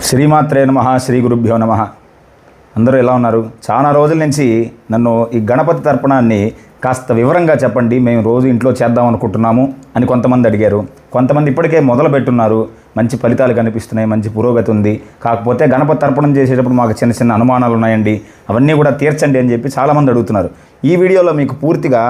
శ్రీమాత్రే నమః శ్రీ గురుభ్యో నమః. అందరూ ఎలా ఉన్నారు? చాలా రోజుల నుంచి నన్ను ఈ గణపతి తర్పణాన్ని కాస్త వివరంగా చెప్పండి, మేము రోజు ఇంట్లో చేద్దాం అనుకుంటున్నాము అని కొంతమంది అడిగారు. కొంతమంది ఇప్పటికే మొదలు పెట్టున్నారు, మంచి ఫలితాలు కనిపిస్తున్నాయి, మంచి పురోగతి ఉంది. కాకపోతే గణపతి తర్పణం చేసేటప్పుడు మాకు చిన్న చిన్న అనుమానాలు ఉన్నాయండి, అవన్నీ కూడా తీర్చండి అని చెప్పి చాలామంది అడుగుతున్నారు. ఈ వీడియోలో మీకు పూర్తిగా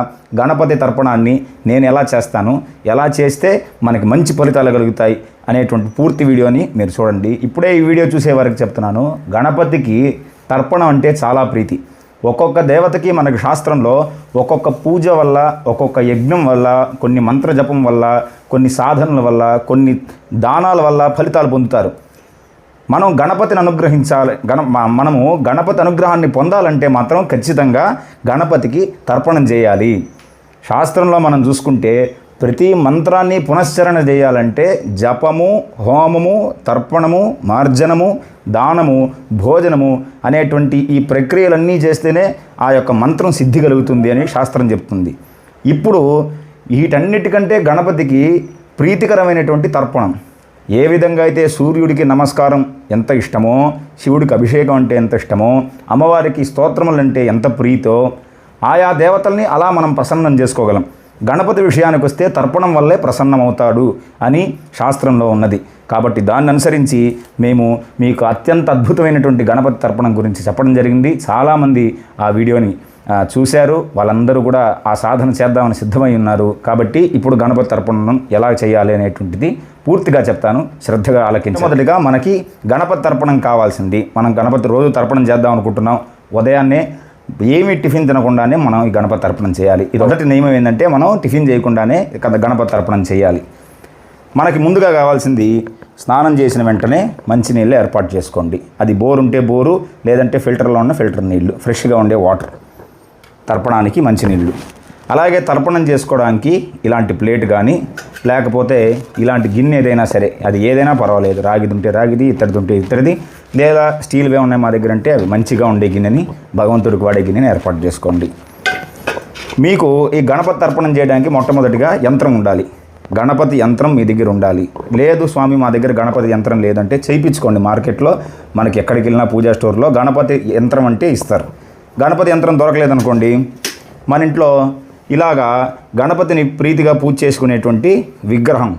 గణపతి తర్పణాన్ని నేను ఎలా చేస్తాను, ఎలా చేస్తే మనకి మంచి ఫలితాలు కలుగుతాయి అనేటువంటి పూర్తి వీడియోని మీరు చూడండి. ఇప్పుడే ఈ వీడియో చూసే వారికి చెప్తున్నాను, గణపతికి తర్పణం అంటే చాలా ప్రీతి. ఒక్కొక్క దేవతకి మనకి శాస్త్రంలో ఒక్కొక్క పూజ వల్ల, ఒక్కొక్క యజ్ఞం వల్ల, కొన్ని మంత్ర జపం వల్ల, కొన్ని సాధనల వల్ల, కొన్ని దానాల వల్ల ఫలితాలు పొందుతారు. మనం గణపతిని అనుగ్రహించాలి, మనము గణపతి అనుగ్రహాన్ని పొందాలంటే మాత్రం ఖచ్చితంగా గణపతికి తర్పణం చేయాలి. శాస్త్రంలో మనం చూసుకుంటే ప్రతి మంత్రాన్ని పునశ్చరణ చేయాలంటే జపము, హోమము, తర్పణము, మార్జనము, దానము, భోజనము అనేటువంటి ఈ ప్రక్రియలన్నీ చేస్తేనే ఆ యొక్క మంత్రం సిద్ధి కలుగుతుంది అని శాస్త్రం చెప్తుంది. ఇప్పుడు వీటన్నిటికంటే గణపతికి ప్రీతికరమైనటువంటి తర్పణం. ఏ విధంగా అయితే సూర్యుడికి నమస్కారం ఎంత ఇష్టమో, శివుడికి అభిషేకం అంటే ఎంత ఇష్టమో, అమ్మవారికి స్తోత్రములు అంటే ఎంత ప్రీతో, ఆయా దేవతల్ని అలా మనం ప్రసన్నం చేసుకోగలం. గణపతి విషయానికి వస్తే తర్పణం వల్లే ప్రసన్నమవుతాడు అని శాస్త్రంలో ఉన్నది. కాబట్టి దాన్ని అనుసరించి మేము మీకు అత్యంత అద్భుతమైనటువంటి గణపతి తర్పణం గురించి చెప్పడం జరిగింది. చాలామంది ఆ వీడియోని చూశారు, వాళ్ళందరూ కూడా ఆ సాధన చేద్దామని సిద్ధమై ఉన్నారు. కాబట్టి ఇప్పుడు గణపతి తర్పణం ఎలా చేయాలి అనేటువంటిది పూర్తిగా చెప్తాను, శ్రద్ధగా ఆలకించండి. మొదటిగా మనకి గణపతి తర్పణం కావాల్సింది, మనం గణపతి రోజు తర్పణం చేద్దాం అనుకుంటున్నాం, ఉదయాన్నే ఏమి టిఫిన్ తినకుండానే మనం ఈ గణపతి తర్పణం చేయాలి. ఇది మొదటి నియమం ఏంటంటే మనం టిఫిన్ చేయకుండానే గణపతి తర్పణం చేయాలి. మనకి ముందుగా కావాల్సింది స్నానం చేసిన వెంటనే మంచినీళ్ళు ఏర్పాటు చేసుకోండి. అది బోరు ఉంటే బోరు, లేదంటే ఫిల్టర్లో ఉన్న ఫిల్టర్ నీళ్ళు, ఫ్రెష్గా ఉండే వాటర్, తర్పణానికి మంచినీళ్ళు. అలాగే తర్పణం చేసుకోవడానికి ఇలాంటి ప్లేట్ కానీ, లేకపోతే ఇలాంటి గిన్నె ఏదైనా సరే, అది ఏదైనా పర్వాలేదు, రాగిది ఉంటే రాగిది, ఇత్తడిది ఉంటే ఇత్తడిది, లేదా స్టీల్వే ఉన్నాయి మా దగ్గర అంటే అవి మంచిగా ఉండే గిన్నెని, భగవంతుడికి వాడే గిన్నెని ఏర్పాటు చేసుకోండి. మీకు ఈ గణపతి తర్పణం చేయడానికి మొట్టమొదటిగా యంత్రం ఉండాలి. గణపతి యంత్రం మీ దగ్గర ఉండాలి. లేదు స్వామి మా దగ్గర గణపతి యంత్రం లేదంటే చేయించుకోండి. మార్కెట్లో మనకి ఎక్కడికి వెళ్ళినా పూజా స్టోర్లో గణపతి యంత్రం అంటే ఇస్తారు. గణపతి యంత్రం దొరకలేదనుకోండి, మన ఇంట్లో ఇలాగా గణపతిని ప్రీతిగా పూజ చేసుకునేటువంటి విగ్రహం,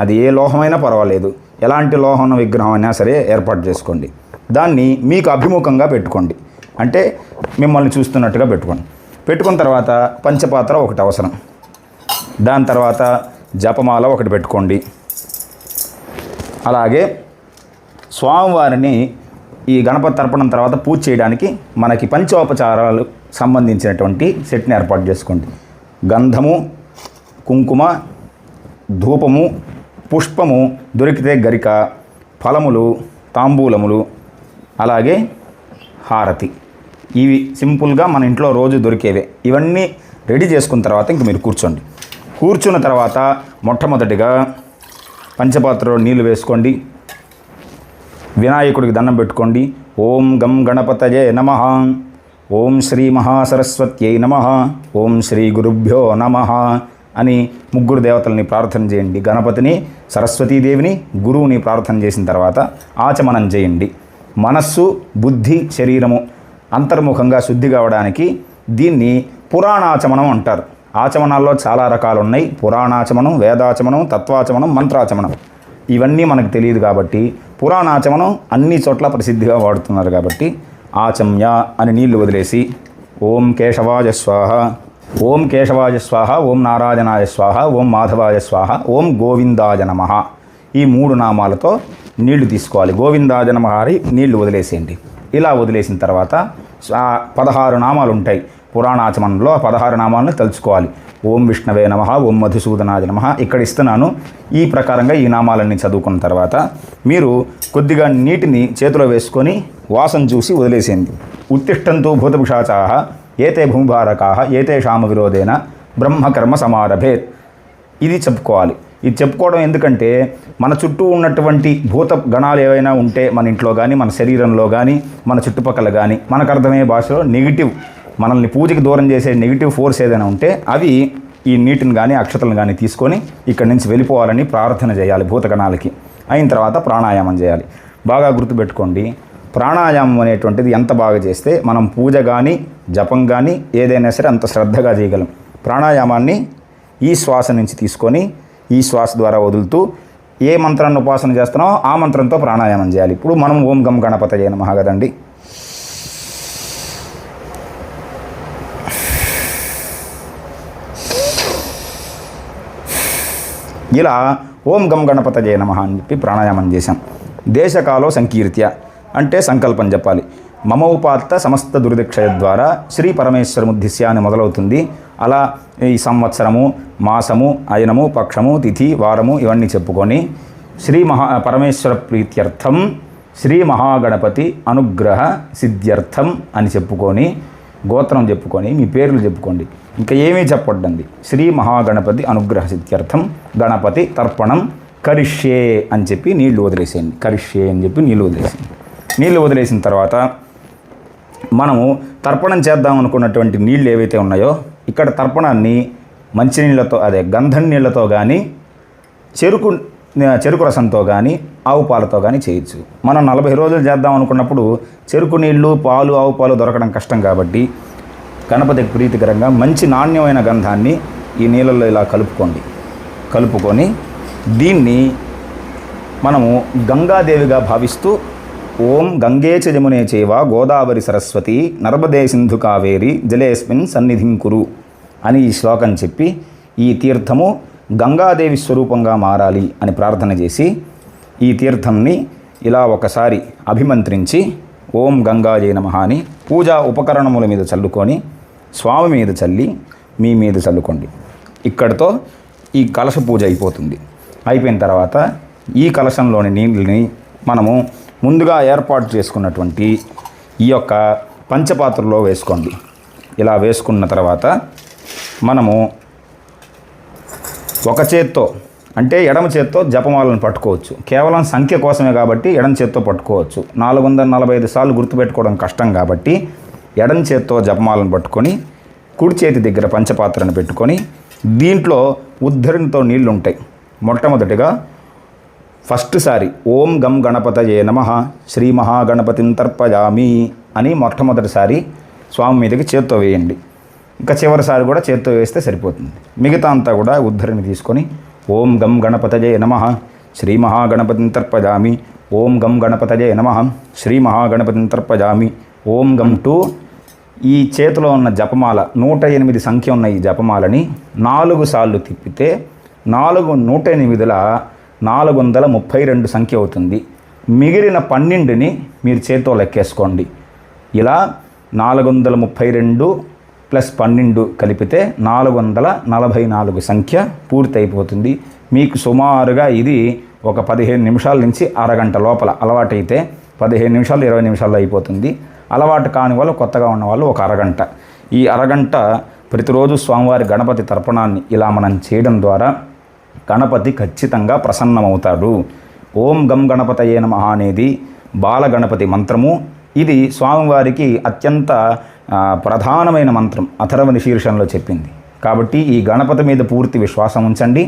అది ఏ లోహమైనా పర్వాలేదు, ఎలాంటి లోహం విగ్రహం అయినా సరే ఏర్పాటు చేసుకోండి. దాన్ని మీకు అభిముఖంగా పెట్టుకోండి, అంటే మిమ్మల్ని చూస్తున్నట్టుగా పెట్టుకోండి. పెట్టుకున్న తర్వాత పంచపాత్ర ఒకటి అవసరం, దాని తర్వాత జపమాల ఒకటి పెట్టుకోండి. అలాగే స్వామివారిని ఈ గణపతి తర్పణం తర్వాత పూజ చేయడానికి మనకి పంచోపచారాలు సంబంధించినటువంటి సెట్ని ఏర్పాటు చేసుకోండి. గంధము, కుంకుమ, ధూపము, పుష్పము, దొరికితే గరిక, ఫలములు, తాంబూలములు, అలాగే హారతి. ఇవి సింపుల్గా మన ఇంట్లో రోజు దొరికేవే. ఇవన్నీ రెడీ చేసుకున్న తర్వాత ఇంక మీరు కూర్చోండి. కూర్చున్న తర్వాత మొట్టమొదటిగా పంచపాత్రలో నీళ్లు వేసుకోండి. వినాయకుడికి దండం పెట్టుకోండి. ఓం గం గణపతయే నమః, ఓం శ్రీ మహాసరస్వత్యై నమః, ఓం శ్రీ గురుభ్యో నమః అని ముగ్గురు దేవతల్ని ప్రార్థన చేయండి. గణపతిని, సరస్వతీదేవిని, గురువుని ప్రార్థన చేసిన తర్వాత ఆచమనం చేయండి. మనస్సు, బుద్ధి, శరీరము అంతర్ముఖంగా శుద్ధి కావడానికి దీన్ని పురాణాచమనం అంటారు. ఆచమనాల్లో చాలా రకాలు ఉన్నాయి. పురాణాచమనం, వేదాచమనం, తత్వాచమనం, మంత్రాచమనం. ఇవన్నీ మనకు తెలియదు కాబట్టి పురాణాచమనం అన్ని చోట్ల ప్రసిద్ధిగా వాడుతున్నారు. కాబట్టి ఆచమ్య అని నీళ్లు వదిలేసి ఓం కేశవాయ స్వాహ, ఓం కేశవాయ స్వాహ, ఓం నారాయణాయ స్వాహ, ఓం మాధవాయ స్వాహ, ఓం గోవిందాయ నమః, ఈ 3 నామాలతో నీళ్లు తీసుకోవాలి. గోవిందాయ నమః అని నీళ్లు వదిలేసేయండి. ఇలా వదిలేసిన తర్వాత 16 నామాలు ఉంటాయి పురాణాచమనంలో. 16 నామాలను తలుచుకోవాలి. ఓం విష్ణవే నమః, ఓం మధుసూదనాయ నమః. ఇక్కడ ఇస్తున్నాను. ఈ ప్రకారంగా ఈ నామాలన్నీ చదువుకున్న తర్వాత మీరు కొద్దిగా నీటిని చేతిలో వేసుకొని వాసన చూసి వదిలేసేయండి. ఉత్తిష్టంతు భూతపిశాచాః ఏతే భూమిభారకాః ఏతేషాం విరోధేన బ్రహ్మకర్మ సమారభేత్. ఇది చెప్పుకోవాలి. ఇది చెప్పుకోవడం ఎందుకంటే మన చుట్టూ ఉన్నటువంటి భూత గణాలు ఏవైనా ఉంటే మన ఇంట్లో కానీ, మన శరీరంలో కానీ, మన చుట్టుపక్కల కానీ, మనకు అర్థమయ్యే భాషలో నెగిటివ్, మనల్ని పూజకి దూరం చేసే నెగిటివ్ ఫోర్స్ ఏదైనా ఉంటే అవి ఈ నీటిని కానీ, అక్షతలను కానీ తీసుకొని ఇక్కడి నుంచి వెళ్ళిపోవాలని ప్రార్థన చేయాలి భూతగణాలకి. అయిన తర్వాత ప్రాణాయామం చేయాలి. బాగా గుర్తుపెట్టుకోండి. ప్రాణాయామం అనేటువంటిది ఎంత బాగా చేస్తే మనం పూజ కానీ జపం కానీ ఏదైనా సరే అంత శ్రద్ధగా చేయగలం. ప్రాణాయామాన్ని ఈ శ్వాస నుంచి తీసుకొని ఈ శ్వాస ద్వారా వదులుతూ ఏ మంత్రాన్ని ఉపాసన చేస్తున్నామో ఆ మంత్రంతో ప్రాణాయామం చేయాలి. ఇప్పుడు మనం ఓం గం గణపతయే నమః కదండి. ఇలా ఓం గం గణపతయే నమః అని చెప్పి ప్రాణాయామం చేశాం. దేశకాలో సంకీర్త్య అంటే సంకల్పం చెప్పాలి. మమ ఉపాత్త సమస్త దుర్దిక్షయ ద్వారా శ్రీ పరమేశ్వరముద్దిశ్య అని మొదలవుతుంది. అలా ఈ సంవత్సరము, మాసము, అయనము, పక్షము, తిథి, వారము ఇవన్నీ చెప్పుకొని పరమేశ్వర ప్రీత్యర్థం శ్రీ మహాగణపతి అనుగ్రహ సిద్ధ్యర్థం అని చెప్పుకొని గోత్రం చెప్పుకొని మీ పేర్లు చెప్పుకోండి. ఇంకా ఏమీ చెప్పొద్దండి. శ్రీ మహాగణపతి అనుగ్రహ సిద్ధ్యర్థం గణపతి తర్పణం కరిష్యే అని చెప్పి నీళ్లు వదిలేసేయండి. కరిష్యే అని చెప్పి నీళ్లు వదిలేసేయండి. నీళ్లు వదిలేసిన తర్వాత మనము తర్పణం చేద్దాం అనుకున్నటువంటి నీళ్ళు ఏవైతే ఉన్నాయో ఇక్కడ తర్పణాన్ని మంచినీళ్ళతో అదే గంధం నీళ్ళతో కానీ చెరుకు రసంతో కానీ ఆవు పాలతో కానీ చేయొచ్చు. మనం 40 రోజులు చేద్దాం అనుకున్నప్పుడు చెరుకు నీళ్ళు, పాలు, ఆవు పాలు దొరకడం కష్టం కాబట్టి గణపతికి ప్రీతికరంగా మంచి నాణ్యమైన గంధాన్ని ఈ నీళ్ళల్లో ఇలా కలుపుకొని దీన్ని మనము గంగాదేవిగా భావిస్తూ ఓం గంగే చ యమునే చైవ గోదావరి సరస్వతి నర్మదే సింధు కావేరి జలేస్మిన్ సన్నిధిం కురు అని ఈ శ్లోకం చెప్పి ఈ తీర్థము గంగాదేవి స్వరూపంగా మారాలి అని ప్రార్థన చేసి ఈ తీర్థంని ఇలా ఒకసారి అభిమంత్రించి ఓం గంగాయే నమః అని పూజా ఉపకరణముల మీద చల్లుకొని స్వామి మీద చల్లి మీ మీద చల్లుకోండి. ఇక్కడితో ఈ కలశ పూజ అయిపోతుంది. అయిపోయిన తర్వాత ఈ కలశంలోని నీళ్ళని మనము ముందుగా ఏర్పాటు చేసుకున్నటువంటి ఈ యొక్క పంచపాత్రలో వేసుకోండి. ఇలా వేసుకున్న తర్వాత మనము ఒక చేత్తో అంటే ఎడమ చేత్తో జపమాలను పట్టుకోవచ్చు. కేవలం సంఖ్య కోసమే కాబట్టి ఎడమ చేత్తో పట్టుకోవచ్చు. 445 సార్లు గుర్తుపెట్టుకోవడం కష్టం కాబట్టి ఎడమ చేత్తో జపమాలను పట్టుకొని కుడి చేతి దగ్గర పంచపాత్రను పెట్టుకొని దీంట్లో ఉద్ధరణతో నీళ్లు ఉంటాయి. మొట్టమొదటిగా ఫస్ట్ సారి ఓం గం గణపతయే నమః శ్రీ మహాగణపతిం తర్పయామి అని మొట్టమొదటిసారి స్వామి మీదకి చేత్తో వేయండి. ఇంకా చివరిసారి కూడా చేత్తో వేస్తే సరిపోతుంది. మిగతా అంతా కూడా ఉద్ధరిని తీసుకొని ఓం గం గణపతయే నమః శ్రీ మహాగణపతిం తర్పయామి ఓం గం గణపతయే నమః శ్రీ మహాగణపతిం తర్పయామి ఓం గం టు ఈ చేతిలో ఉన్న జపమాల 108 సంఖ్య ఉన్న ఈ జపమాలని 4 సార్లు తిప్పితే 108ల 432 సంఖ్య అవుతుంది. మిగిలిన 12ని మీరు చేతితో లెక్కేసుకోండి. ఇలా 432 ప్లస్ 12 కలిపితే 444 సంఖ్య పూర్తి అయిపోతుంది. మీకు సుమారుగా ఇది ఒక 15 నిమిషాల నుంచి అరగంట లోపల అలవాటైతే 15 నిమిషాలు 20 నిమిషాల్లో అయిపోతుంది. అలవాటు కాని వాళ్ళు, కొత్తగా ఉన్న వాళ్ళు ఒక అరగంట. ఈ అరగంట ప్రతిరోజు స్వామివారి గణపతి తర్పణాన్ని ఇలా మనం చేయడం ద్వారా గణపతి ఖచ్చితంగా ప్రసన్నమవుతాడు. ఓం గం గణపతయే నమః అనేది బాలగణపతి మంత్రము. ఇది స్వామివారికి అత్యంత ప్రధానమైన మంత్రం. అథర్వణ శీర్షంలో చెప్పింది. కాబట్టి ఈ గణపతి మీద పూర్తి విశ్వాసం ఉంచండి.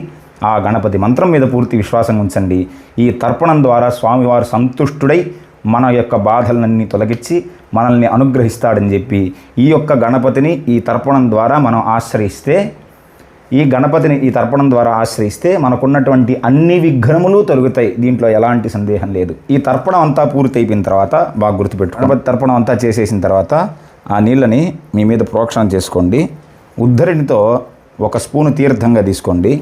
ఆ గణపతి మంత్రం మీద పూర్తి విశ్వాసం ఉంచండి. ఈ తర్పణం ద్వారా స్వామివారు సంతుష్టుడై మన యొక్క బాధలన్నీ తొలగించి మనల్ని అనుగ్రహిస్తాడని చెప్పి ఈ యొక్క గణపతిని ఈ తర్పణం ద్వారా మనం ఆశ్రయిస్తే ఈ తర్పణం ద్వారా ఆశ్రయిస్తే మనకున్నటువంటి అన్ని విఘ్నములు తొలగుతాయి. దీంట్లో ఎలాంటి సందేహం లేదు. ఈ తర్పణం అంతా పూర్తి అయిపోయిన తర్వాత బాగా గుర్తుపెట్టు. గణపతి తర్పణం అంతా చేసేసిన తర్వాత ఆ నీళ్ళని మీ మీద ప్రోక్షణ చేసుకోండి. ఉద్ధరిణితో 1 స్పూను తీర్థంగా తీసుకోండి.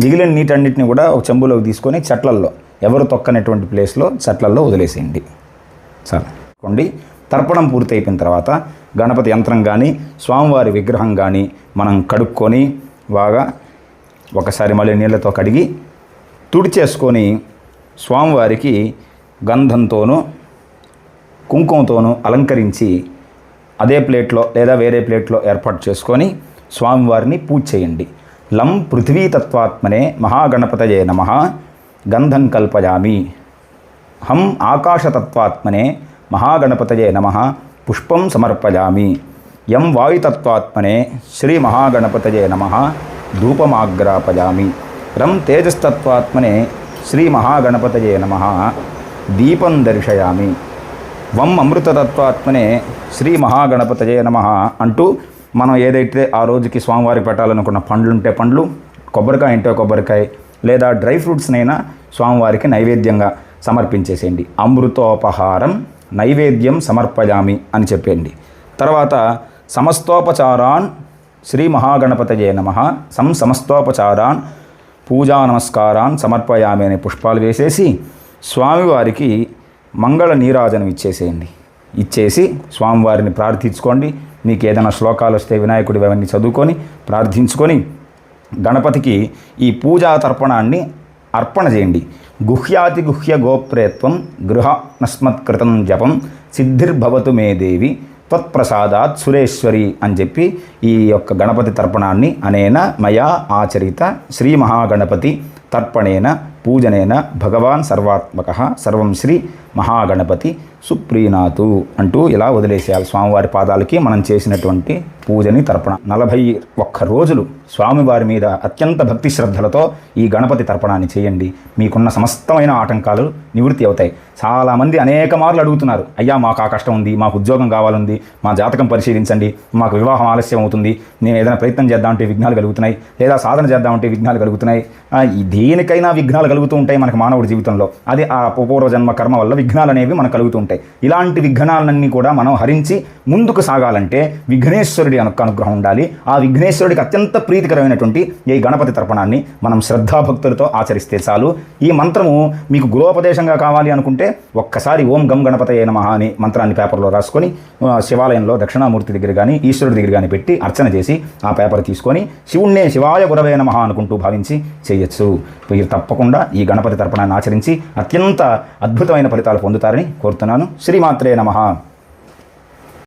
మిగిలిన నీటన్నిటిని కూడా ఒక చెంబులోకి తీసుకొని చెట్లల్లో, ఎవరు తొక్కనటువంటి ప్లేస్లో చెట్లల్లో వదిలేసేయండి. చాలండి. తర్పణం పూర్తి అయిపోయిన తర్వాత గణపతి యంత్రం కానీ స్వామివారి విగ్రహం కానీ మనం కడుక్కొని బాగా ఒకసారి మళ్ళీ నీళ్ళతో కడిగి తుడిచేసుకొని స్వామివారికి గంధంతోనూ కుంకుమతోనూ అలంకరించి అదే ప్లేట్లో లేదా వేరే ప్లేట్లో ఏర్పాటు చేసుకొని స్వామివారిని పూజ చేయండి. లం పృథ్వీతత్వాత్మనే మహాగణపతయే నమః గంధం కల్పయామి. హం ఆకాశతత్వాత్మనే మహాగణపతయే నమః పుష్పం సమర్పయామి. యం వాయుతత్వాత్మనే శ్రీ మహాగణపతయే నమః ధూపమాగ్రాపయామి. రం తేజస్తత్వాత్మనే శ్రీ మహాగణపతయే నమః దీపం దర్శయామి. వం అమృతతత్వాత్మనే శ్రీ మహాగణపతయే నమః అంటూ మనం ఏదైతే ఆ రోజుకి స్వామివారికి పెట్టాలనుకున్న పండ్లుంటే పండ్లు, కొబ్బరికాయ ఉంటే కొబ్బరికాయ, లేదా డ్రై ఫ్రూట్స్నైనా స్వామివారికి నైవేద్యంగా సమర్పించేసేయండి. అమృతోపహారం నైవేద్యం సమర్పయామి అని చెప్పండి. తర్వాత సమస్తోపచారాన్ శ్రీ మహాగణపతయే నమః సమస్తోపచారాన్ పూజా నమస్కారాన్ సమర్పయామి అనే పుష్పాలు వేసేసి స్వామివారికి మంగళ నీరాజనం ఇచ్చేసేయండి. ఇచ్చేసి స్వామివారిని ప్రార్థించుకోండి. మీకు ఏదైనా శ్లోకాలు వస్తే వినాయకుడి అవన్నీ చదువుకొని ప్రార్థించుకొని గణపతికి ఈ పూజా తర్పణాన్ని అర్పణ చేయండి. గుహ్యాతి గుహ్య గోప్రేత్వం గృహ నస్మత్కృతం జపం సిద్ధిర్భవతు మే దేవి త్వత్ప్రసాదాత్ సురేశ్వరి అని చెప్పి ఈ యొక్క గణపతి తర్పణాన్ని అనేన మయా ఆచరిత శ్రీ మహాగణపతి తర్పణేన పూజనేన భగవాన్ సర్వాత్మక సర్వం శ్రీ మహాగణపతి సుప్రీనాథు అంటూ ఇలా వదిలేసేయాలి. స్వామివారి పాదాలకి మనం చేసినటువంటి పూజని తర్పణ 41 రోజులు స్వామివారి మీద అత్యంత భక్తి శ్రద్ధలతో ఈ గణపతి తర్పణాన్ని చేయండి. మీకున్న సమస్తమైన ఆటంకాలు నివృత్తి అవుతాయి. చాలామంది అనేక మార్లు అడుగుతున్నారు, అయ్యా మాకు ఆ కష్టం ఉంది, మాకు ఉద్యోగం కావాలంది, మా జాతకం పరిశీలించండి, మాకు వివాహం ఆలస్యం అవుతుంది, నేను ఏదైనా ప్రయత్నం చేద్దామంటే విఘ్నాలు కలుగుతున్నాయి, లేదా సాధన చేద్దామంటే విఘ్నాలు కలుగుతున్నాయి. దేనికైనా విఘ్నాలు కలుగుతూ ఉంటాయి మనకు మానవుడి జీవితంలో. అది ఆ పూర్వజన్మ కర్మ వల్ల విఘ్నాలు అనేవి మనకు కలుగుతూ ఉంటాయి. ఇలాంటి విఘ్నాలన్నీ కూడా మనం హరించి ముందుకు సాగాలంటే విఘ్నేశ్వరుడి అనుగ్రహం ఉండాలి. ఆ విఘ్నేశ్వరుడికి అత్యంత ప్రీతికరమైనటువంటి ఈ గణపతి తర్పణాన్ని మనం శ్రద్ధాభక్తులతో ఆచరిస్తే చాలు. ఈ మంత్రము మీకు గృహోపదేశంగా కావాలి అనుకుంటే ఒక్కసారి ఓం గం గణపతయే నమః అని మంత్రాన్ని పేపర్లో రాసుకొని శివాలయంలో దక్షిణామూర్తి దగ్గర కానీ ఈశ్వరుడి దగ్గర కానీ పెట్టి అర్చన చేసి ఆ పేపర్ తీసుకొని శివుణ్ణే శివాయ గురవే నమః అనుకుంటూ భావించి చేయొచ్చు. మీరు తప్పకుండా ఈ గణపతి తర్పణాన్ని ఆచరించి అత్యంత అద్భుతమైన ఫలితాలు పొందుతారని కోరుతున్నాను. శ్రీమాత్రే నమః.